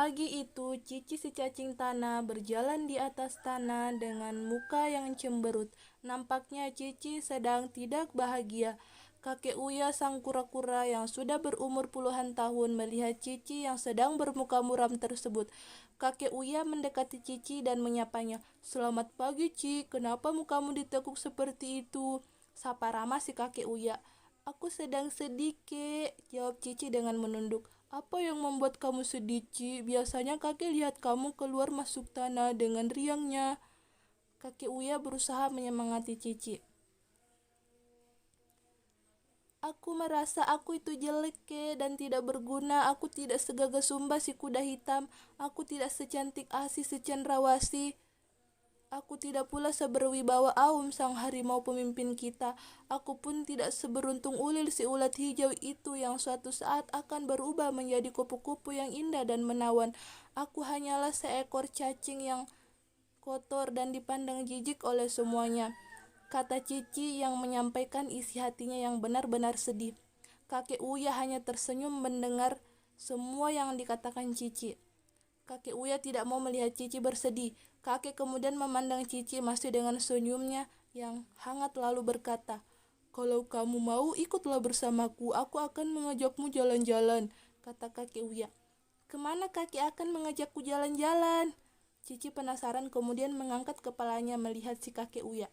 Pagi itu, Cici si cacing tanah berjalan di atas tanah dengan muka yang cemberut. Nampaknya Cici sedang tidak bahagia. Kakek Uya sang kura-kura yang sudah berumur puluhan tahun melihat Cici yang sedang bermuka muram tersebut. Kakek Uya mendekati Cici dan menyapanya. "Selamat pagi, Ci. Kenapa mukamu ditekuk seperti itu?" Sapa ramah si kakek Uya. "Aku sedang sedih, Kek," jawab Cici dengan menunduk. "Apa yang membuat kamu sedih, Ci? Biasanya kakek lihat kamu keluar masuk tanah dengan riangnya." Kakek Uya berusaha menyemangati Cici. "Aku merasa aku itu jelek, Ke, dan tidak berguna. Aku tidak segagah Sumba si kuda hitam. Aku tidak secantik Asi si cendrawasih. Aku tidak pula seberwibawa Aum sang harimau pemimpin kita. Aku pun tidak seberuntung Ulil si ulat hijau itu yang suatu saat akan berubah menjadi kupu-kupu yang indah dan menawan. Aku hanyalah seekor cacing yang kotor dan dipandang jijik oleh semuanya," kata Cici yang menyampaikan isi hatinya yang benar-benar sedih. Kakek Uya hanya tersenyum mendengar semua yang dikatakan Cici. Kakek Uya tidak mau melihat Cici bersedih. Kakek kemudian memandang Cici masih dengan senyumnya yang hangat lalu berkata, "Kalau kamu mau, ikutlah bersamaku. Aku akan mengajakmu jalan-jalan," kata kakek Uya. "Kemana kakek akan mengajakku jalan-jalan?" Cici penasaran kemudian mengangkat kepalanya melihat si kakek Uya.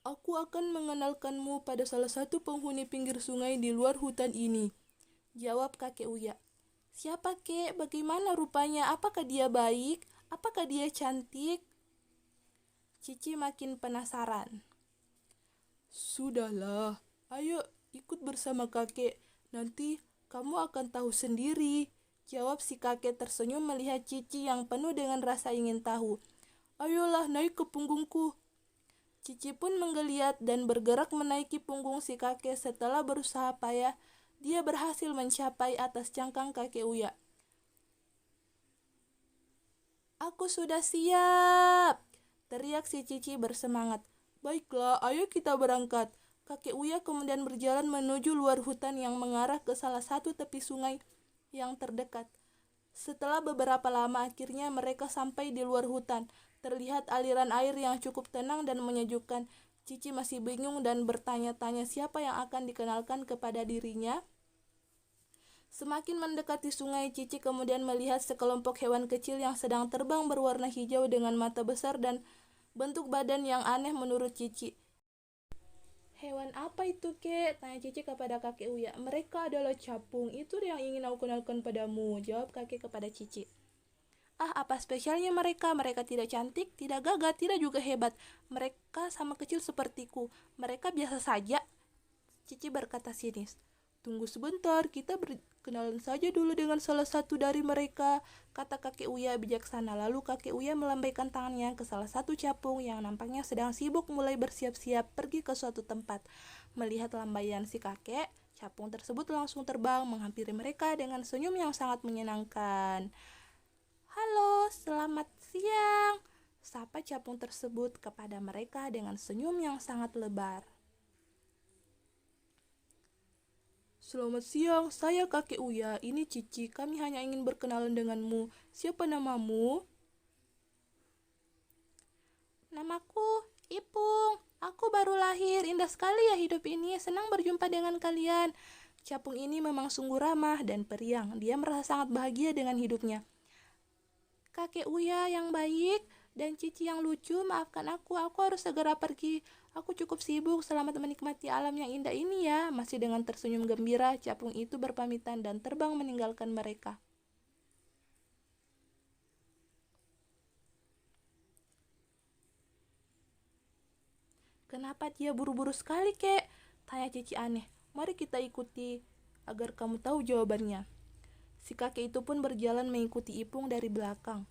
"Aku akan mengenalkanmu pada salah satu penghuni pinggir sungai di luar hutan ini," jawab kakek Uya. "Siapa, Kek? Bagaimana rupanya? Apakah dia baik? Apakah dia cantik?" Cici makin penasaran. "Sudahlah, ayo ikut bersama kakek. Nanti kamu akan tahu sendiri," jawab si kakek tersenyum melihat Cici yang penuh dengan rasa ingin tahu. "Ayolah naik ke punggungku." Cici pun menggeliat dan bergerak menaiki punggung si kakek. Setelah berusaha payah, dia berhasil mencapai atas cangkang kakek Uya. "Aku sudah siap!" teriak si Cici bersemangat. "Baiklah, ayo kita berangkat." Kakek Uya kemudian berjalan menuju luar hutan yang mengarah ke salah satu tepi sungai yang terdekat. Setelah beberapa lama akhirnya mereka sampai di luar hutan. Terlihat aliran air yang cukup tenang dan menyejukkan. Cici masih bingung dan bertanya-tanya siapa yang akan dikenalkan kepada dirinya. Semakin mendekati sungai, Cici kemudian melihat sekelompok hewan kecil yang sedang terbang berwarna hijau dengan mata besar dan bentuk badan yang aneh menurut Cici. "Hewan apa itu, Kek?" tanya Cici kepada kakek Uya. "Mereka adalah capung. Itu yang ingin aku kenalkan padamu," jawab kakek kepada Cici. "Ah, apa spesialnya mereka? Mereka tidak cantik, tidak gagah, tidak juga hebat. Mereka sama kecil sepertiku. Mereka biasa saja," Cici berkata sinis. "Tunggu sebentar, kita berkenalan saja dulu dengan salah satu dari mereka," kata kakek Uya bijaksana. Lalu kakek Uya melambaikan tangannya ke salah satu capung yang nampaknya sedang sibuk mulai bersiap-siap pergi ke suatu tempat. Melihat lambaian si kakek, capung tersebut langsung terbang menghampiri mereka dengan senyum yang sangat menyenangkan. "Halo, selamat siang," sapa capung tersebut kepada mereka dengan senyum yang sangat lebar. "Selamat siang, saya kakek Uya. Ini Cici. Kami hanya ingin berkenalan denganmu. Siapa namamu?" "Namaku Ipung. Aku baru lahir. Indah sekali ya hidup ini. Senang berjumpa dengan kalian." Capung ini memang sungguh ramah dan periang. Dia merasa sangat bahagia dengan hidupnya. "Kakek Uya yang baik dan Cici yang lucu, maafkan aku harus segera pergi. Aku cukup sibuk, selamat menikmati alam yang indah ini ya." Masih dengan tersenyum gembira, capung itu berpamitan dan terbang meninggalkan mereka. "Kenapa dia buru-buru sekali, Kek?" tanya Cici aneh. "Mari kita ikuti agar kamu tahu jawabannya." Si kakek itu pun berjalan mengikuti Ipung dari belakang.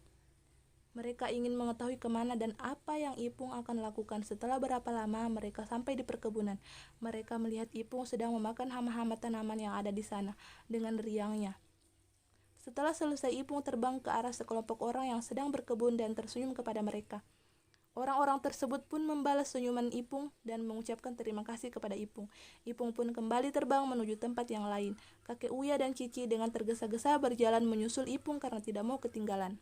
Mereka ingin mengetahui kemana dan apa yang Ipung akan lakukan. Setelah berapa lama mereka sampai di perkebunan. Mereka melihat Ipung sedang memakan hama-hama tanaman yang ada di sana dengan riangnya. Setelah selesai, Ipung terbang ke arah sekelompok orang yang sedang berkebun dan tersenyum kepada mereka. Orang-orang tersebut pun membalas senyuman Ipung dan mengucapkan terima kasih kepada Ipung. Ipung pun kembali terbang menuju tempat yang lain. Kakek Uya dan Cici dengan tergesa-gesa berjalan menyusul Ipung karena tidak mau ketinggalan.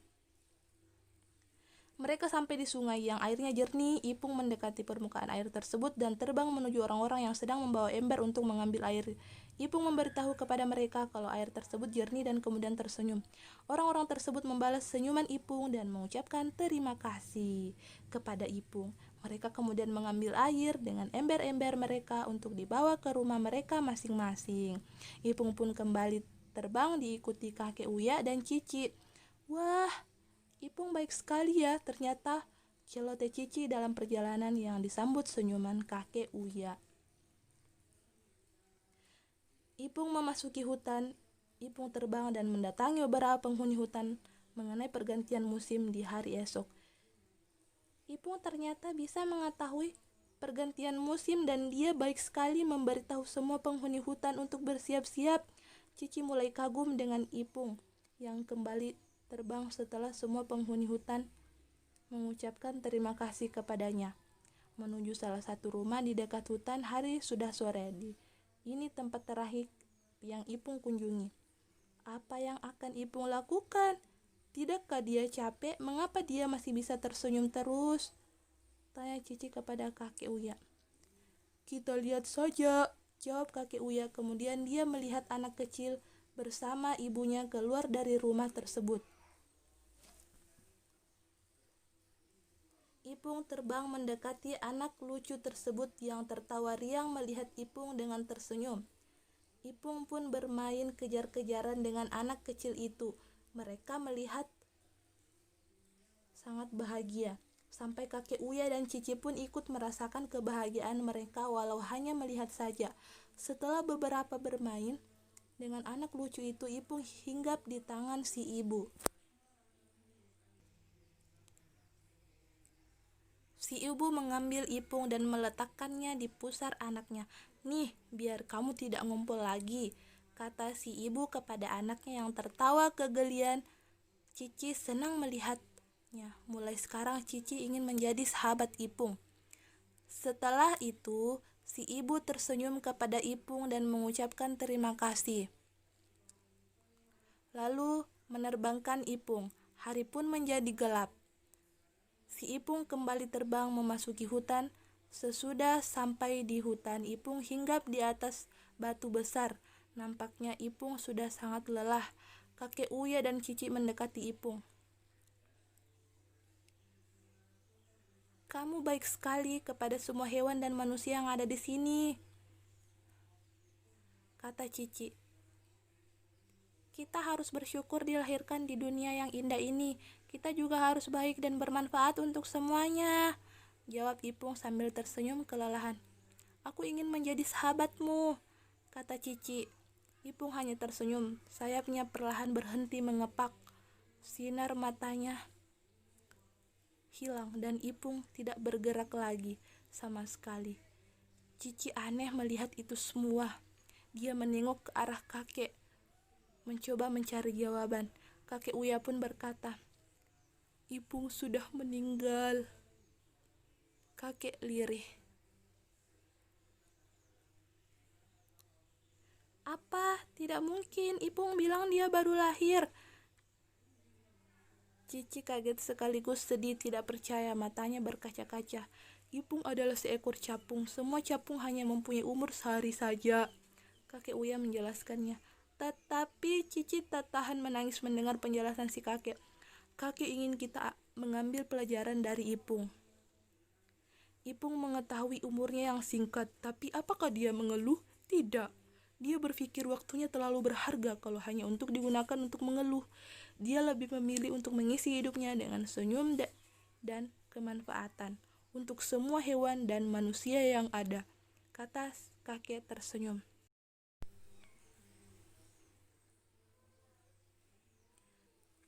Mereka sampai di sungai yang airnya jernih. Ipung mendekati permukaan air tersebut dan terbang menuju orang-orang yang sedang membawa ember untuk mengambil air. Ipung memberitahu kepada mereka kalau air tersebut jernih dan kemudian tersenyum. Orang-orang tersebut membalas senyuman Ipung dan mengucapkan terima kasih kepada Ipung. Mereka kemudian mengambil air dengan ember-ember mereka untuk dibawa ke rumah mereka masing-masing. Ipung pun kembali terbang diikuti kakek Uya dan Cici. Wah, Ipung baik sekali ya, ternyata celoteh Cici dalam perjalanan yang disambut senyuman kakek Uya. Ipung memasuki hutan. Ipung terbang dan mendatangi beberapa penghuni hutan mengenai pergantian musim di hari esok. Ipung ternyata bisa mengetahui pergantian musim dan dia baik sekali memberitahu semua penghuni hutan untuk bersiap-siap. Cici mulai kagum dengan Ipung yang kembali terbang setelah semua penghuni hutan mengucapkan terima kasih kepadanya. Menuju salah satu rumah di dekat hutan, hari sudah sore. Ini tempat terakhir yang Ipung kunjungi. Apa yang akan Ipung lakukan? Tidakkah dia capek? Mengapa dia masih bisa tersenyum terus? Tanya Cici kepada kakek Uya. Kita lihat saja, jawab kakek Uya. Kemudian dia melihat anak kecil bersama ibunya keluar dari rumah tersebut. Ipung terbang mendekati anak lucu tersebut yang tertawa riang melihat Ipung dengan tersenyum. Ipung pun bermain kejar-kejaran dengan anak kecil itu. Mereka melihat sangat bahagia. Sampai kakek Uya dan Cici pun ikut merasakan kebahagiaan mereka walau hanya melihat saja. Setelah beberapa bermain dengan anak lucu itu, Ipung hinggap di tangan si ibu. Si ibu mengambil Ipung dan meletakkannya di pusar anaknya. Nih, biar kamu tidak ngumpul lagi, kata si ibu kepada anaknya yang tertawa kegelian. Cici senang melihatnya. Mulai sekarang Cici ingin menjadi sahabat Ipung. Setelah itu, si ibu tersenyum kepada Ipung dan mengucapkan terima kasih. Lalu menerbangkan Ipung. Hari pun menjadi gelap. Si Ipung kembali terbang memasuki hutan. Sesudah sampai di hutan, Ipung hinggap di atas batu besar. Nampaknya Ipung sudah sangat lelah. Kakek Uya dan Cici mendekati Ipung. Kamu baik sekali kepada semua hewan dan manusia yang ada di sini, kata Cici. Kita harus bersyukur dilahirkan di dunia yang indah ini. Kita juga harus baik dan bermanfaat untuk semuanya, jawab Ipung sambil tersenyum kelelahan. Aku ingin menjadi sahabatmu, kata Cici. Ipung hanya tersenyum. Sayapnya perlahan berhenti mengepak. Sinar matanya hilang dan Ipung tidak bergerak lagi sama sekali. Cici aneh melihat itu semua. Dia menengok ke arah kakek, mencoba mencari jawaban. Kakek Uya pun berkata, Ipung sudah meninggal. Kakek lirih. Apa? Tidak mungkin. Ipung bilang dia baru lahir. Cici kaget sekaligus sedih, tidak percaya. Matanya berkaca-kaca. Ipung adalah seekor capung. Semua capung hanya mempunyai umur sehari saja. Kakek Uya menjelaskannya. Tetapi Cici tak tahan menangis mendengar penjelasan si kakek. Kakek ingin kita mengambil pelajaran dari Ipung. Ipung mengetahui umurnya yang singkat, tapi apakah dia mengeluh? Tidak. Dia berpikir waktunya terlalu berharga kalau hanya untuk digunakan untuk mengeluh. Dia lebih memilih untuk mengisi hidupnya dengan senyum dan kemanfaatan untuk semua hewan dan manusia yang ada, kata kakek tersenyum.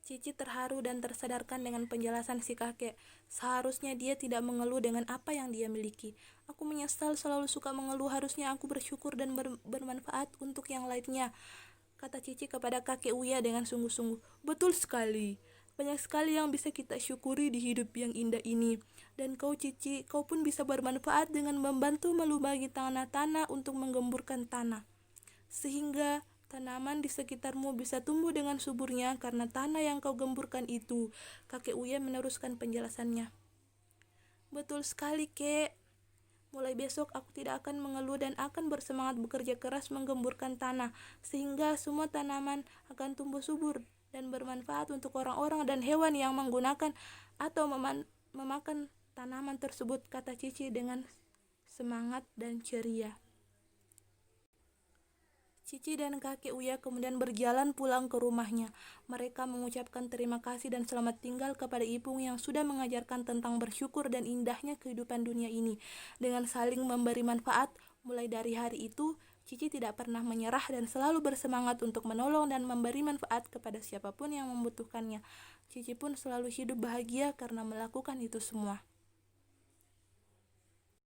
Cici terharu dan tersadarkan dengan penjelasan si kakek. Seharusnya dia tidak mengeluh dengan apa yang dia miliki. Aku menyesal selalu suka mengeluh, harusnya aku bersyukur dan bermanfaat untuk yang lainnya, kata Cici kepada kakek Uya dengan sungguh-sungguh. Betul sekali, Banyak sekali yang bisa kita syukuri di hidup yang indah ini. Dan kau Cici, kau pun bisa bermanfaat dengan membantu melubangi tanah-tanah untuk menggemburkan tanah. Sehingga tanaman di sekitarmu bisa tumbuh dengan suburnya karena tanah yang kau gemburkan itu. Kakek Uya meneruskan penjelasannya. Betul sekali, Kek. Mulai besok aku tidak akan mengeluh dan akan bersemangat bekerja keras menggemburkan tanah, sehingga semua tanaman akan tumbuh subur dan bermanfaat untuk orang-orang dan hewan yang menggunakan atau memakan tanaman tersebut, kata Cici dengan semangat dan ceria. Cici dan kakek Uya kemudian berjalan pulang ke rumahnya. Mereka mengucapkan terima kasih dan selamat tinggal kepada Ipung yang sudah mengajarkan tentang bersyukur dan indahnya kehidupan dunia ini. Dengan saling memberi manfaat, mulai dari hari itu, Cici tidak pernah menyerah dan selalu bersemangat untuk menolong dan memberi manfaat kepada siapapun yang membutuhkannya. Cici pun selalu hidup bahagia karena melakukan itu semua.